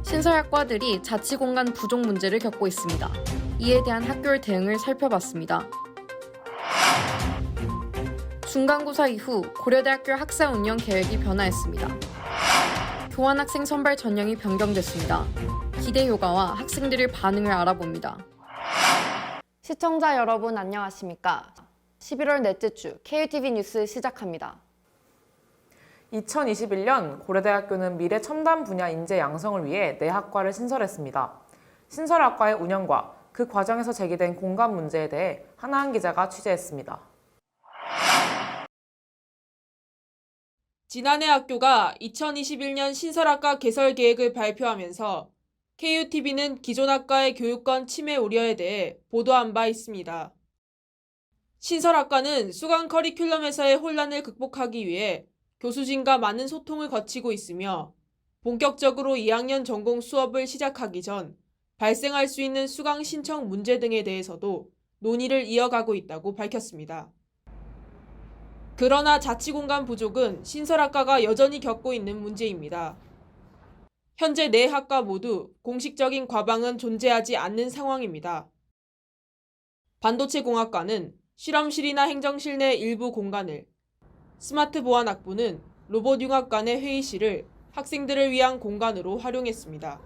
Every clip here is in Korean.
신설학과들이 자치공간 부족 문제를 겪고 있습니다. 이에 대한 학교의 대응을 살펴봤습니다. 중간고사 이후 고려대학교 학사 운영 계획이 변화했습니다. 교환학생 선발 전형이 변경됐습니다. 기대 효과와 학생들의 반응을 알아봅니다. 시청자 여러분 안녕하십니까? 11월 넷째 주 KUTV 뉴스 시작합니다. 2021년 고려대학교는 미래 첨단 분야 인재 양성을 위해 네 학과를 신설했습니다. 신설학과의 운영과 그 과정에서 제기된 공간 문제에 대해 하나한 기자가 취재했습니다. 지난해 학교가 2021년 신설학과 개설 계획을 발표하면서 KUTV는 기존 학과의 교육권 침해 우려에 대해 보도한 바 있습니다. 신설학과는 수강 커리큘럼에서의 혼란을 극복하기 위해 교수진과 많은 소통을 거치고 있으며 본격적으로 2학년 전공 수업을 시작하기 전 발생할 수 있는 수강 신청 문제 등에 대해서도 논의를 이어가고 있다고 밝혔습니다. 그러나 자치공간 부족은 신설학과가 여전히 겪고 있는 문제입니다. 현재 네 학과 모두 공식적인 과방은 존재하지 않는 상황입니다. 반도체공학과는 실험실이나 행정실 내 일부 공간을, 스마트보안학부는 로봇융합과 내 회의실을 학생들을 위한 공간으로 활용했습니다.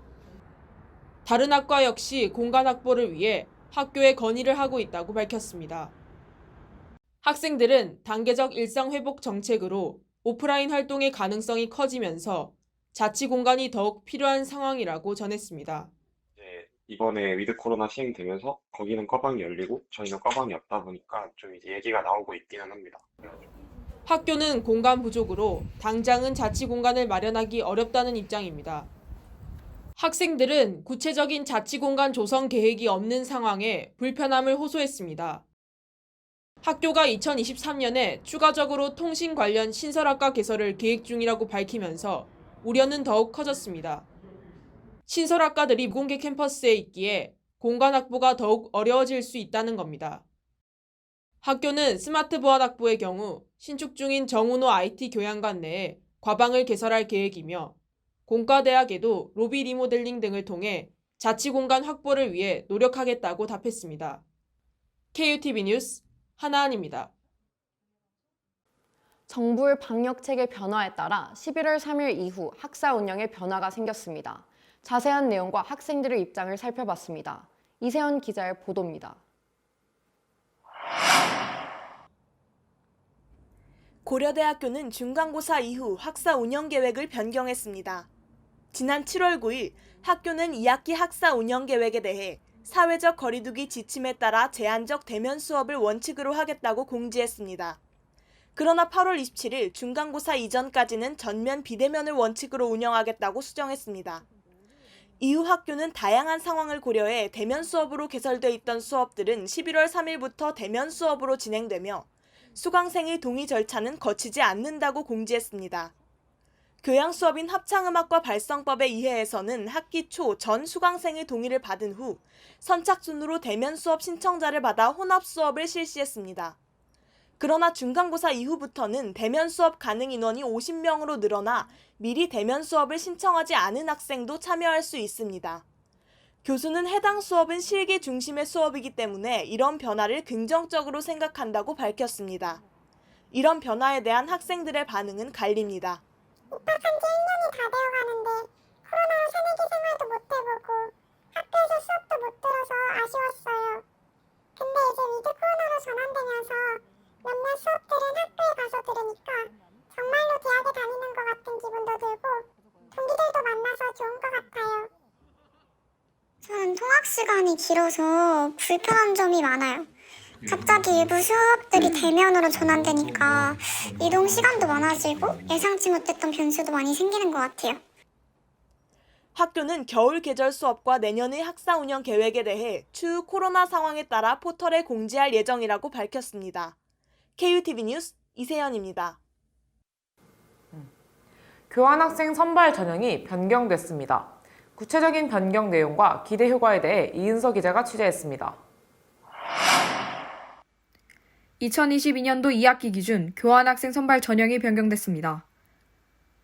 다른 학과 역시 공간 확보를 위해 학교에 건의를 하고 있다고 밝혔습니다. 학생들은 단계적 일상회복 정책으로 오프라인 활동의 가능성이 커지면서 자치 공간이 더욱 필요한 상황이라고 전했습니다. 이번에 위드 코로나 시행되면서 거기는 과방이 열리고 저희는 과방이 없다 보니까 좀 이제 얘기가 나오고 있기는 합니다. 학교는 공간 부족으로 당장은 자치 공간을 마련하기 어렵다는 입장입니다. 학생들은 구체적인 자치 공간 조성 계획이 없는 상황에 불편함을 호소했습니다. 학교가 2023년에 추가적으로 통신 관련 신설학과 개설을 계획 중이라고 밝히면서 우려는 더욱 커졌습니다. 신설학과들이 무공개 캠퍼스에 있기에 공간 확보가 더욱 어려워질 수 있다는 겁니다. 학교는 스마트보안학부의 경우 신축 중인 정운호 IT 교양관 내에 과방을 개설할 계획이며 공과대학에도 로비 리모델링 등을 통해 자치공간 확보를 위해 노력하겠다고 답했습니다. KUTV 뉴스 하나한입니다. 정부의 방역체계 변화에 따라 11월 3일 이후 학사 운영에 변화가 생겼습니다. 자세한 내용과 학생들의 입장을 살펴봤습니다. 이세연 기자의 보도입니다. 고려대학교는 중간고사 이후 학사 운영 계획을 변경했습니다. 지난 7월 9일 학교는 2학기 학사 운영 계획에 대해 사회적 거리두기 지침에 따라 제한적 대면 수업을 원칙으로 하겠다고 공지했습니다. 그러나 8월 27일 중간고사 이전까지는 전면 비대면을 원칙으로 운영하겠다고 수정했습니다. 이후 학교는 다양한 상황을 고려해 대면 수업으로 개설돼 있던 수업들은 11월 3일부터 대면 수업으로 진행되며 수강생의 동의 절차는 거치지 않는다고 공지했습니다. 교양 수업인 합창음악과 발성법에 의해서는 학기 초 전 수강생의 동의를 받은 후 선착순으로 대면 수업 신청자를 받아 혼합 수업을 실시했습니다. 그러나 중간고사 이후부터는 대면 수업 가능 인원이 50명으로 늘어나 미리 대면 수업을 신청하지 않은 학생도 참여할 수 있습니다. 교수는 해당 수업은 실기 중심의 수업이기 때문에 이런 변화를 긍정적으로 생각한다고 밝혔습니다. 이런 변화에 대한 학생들의 반응은 갈립니다. 입학한 지 1년이 다 되어가는데 코로나로 새내기 생활도 못 해보고 학교에서 수업도 못 들어서 아쉬웠어요. 근데 이제 위드 코로나로 전환되면서 몇몇 수업들은 학교에 가서 들으니까 정말로 대학에 다니는 것 같은 기분도 들고 동기들도 만나서 좋은 것 같아요. 저는 통학 시간이 길어서 불편한 점이 많아요. 갑자기 일부 수업들이 대면으로 전환되니까 이동 시간도 많아지고 예상치 못했던 변수도 많이 생기는 것 같아요. 학교는 겨울 계절 수업과 내년의 학사 운영 계획에 대해 추후 코로나 상황에 따라 포털에 공지할 예정이라고 밝혔습니다. KUTV 뉴스 이세연입니다. 교환학생 선발 전형이 변경됐습니다. 구체적인 변경 내용과 기대 효과에 대해 이은서 기자가 취재했습니다. 2022년도 2학기 기준 교환학생 선발 전형이 변경됐습니다.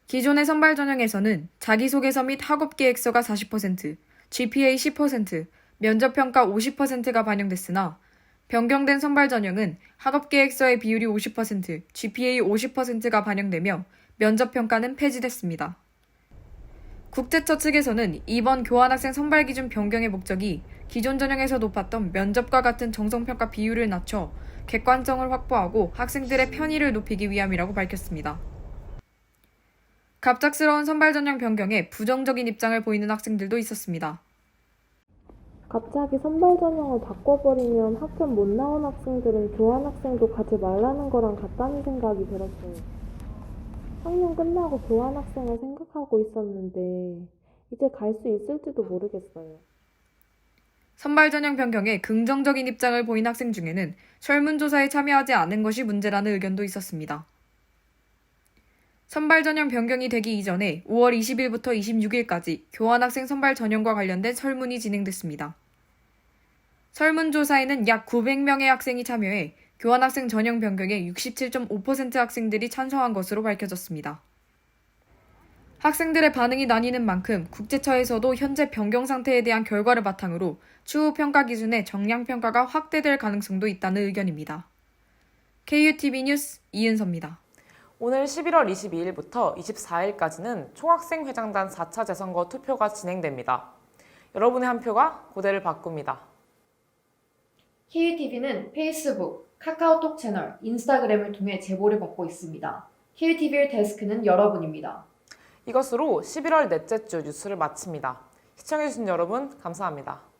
기존의 선발 전형에서는 자기소개서 및 학업계획서가 40%, GPA 10%, 면접평가 50%가 반영됐으나 변경된 선발 전형은 학업계획서의 비율이 50%, GPA 50%가 반영되며 면접평가는 폐지됐습니다. 국제처 측에서는 이번 교환학생 선발 기준 변경의 목적이 기존 전형에서 높았던 면접과 같은 정성평가 비율을 낮춰 객관성을 확보하고 학생들의 편의를 높이기 위함이라고 밝혔습니다. 갑작스러운 선발 전형 변경에 부정적인 입장을 보이는 학생들도 있었습니다. 갑자기 선발 전형을 바꿔버리면 학교 못 나온 학생들은 교환학생도 가지 말라는 거랑 같다는 생각이 들었어요. 학년 끝나고 교환학생을 생각하고 있었는데 이제 갈 수 있을지도 모르겠어요. 선발 전형 변경에 긍정적인 입장을 보인 학생 중에는 설문조사에 참여하지 않은 것이 문제라는 의견도 있었습니다. 선발 전형 변경이 되기 이전에 5월 20일부터 26일까지 교환학생 선발 전형과 관련된 설문이 진행됐습니다. 설문조사에는 약 900명의 학생이 참여해 교환학생 전형 변경에 67.5% 학생들이 찬성한 것으로 밝혀졌습니다. 학생들의 반응이 나뉘는 만큼 국제처에서도 현재 변경 상태에 대한 결과를 바탕으로 추후 평가 기준의 정량평가가 확대될 가능성도 있다는 의견입니다. KUTV 뉴스 이은서입니다. 오늘 11월 22일부터 24일까지는 총학생회장단 4차 재선거 투표가 진행됩니다. 여러분의 한 표가 고대를 바꿉니다. KUTV는 페이스북, 카카오톡 채널, 인스타그램을 통해 제보를 받고 있습니다. KUTV의 데스크는 여러분입니다. 이것으로 11월 넷째 주 뉴스를 마칩니다. 시청해주신 여러분 감사합니다.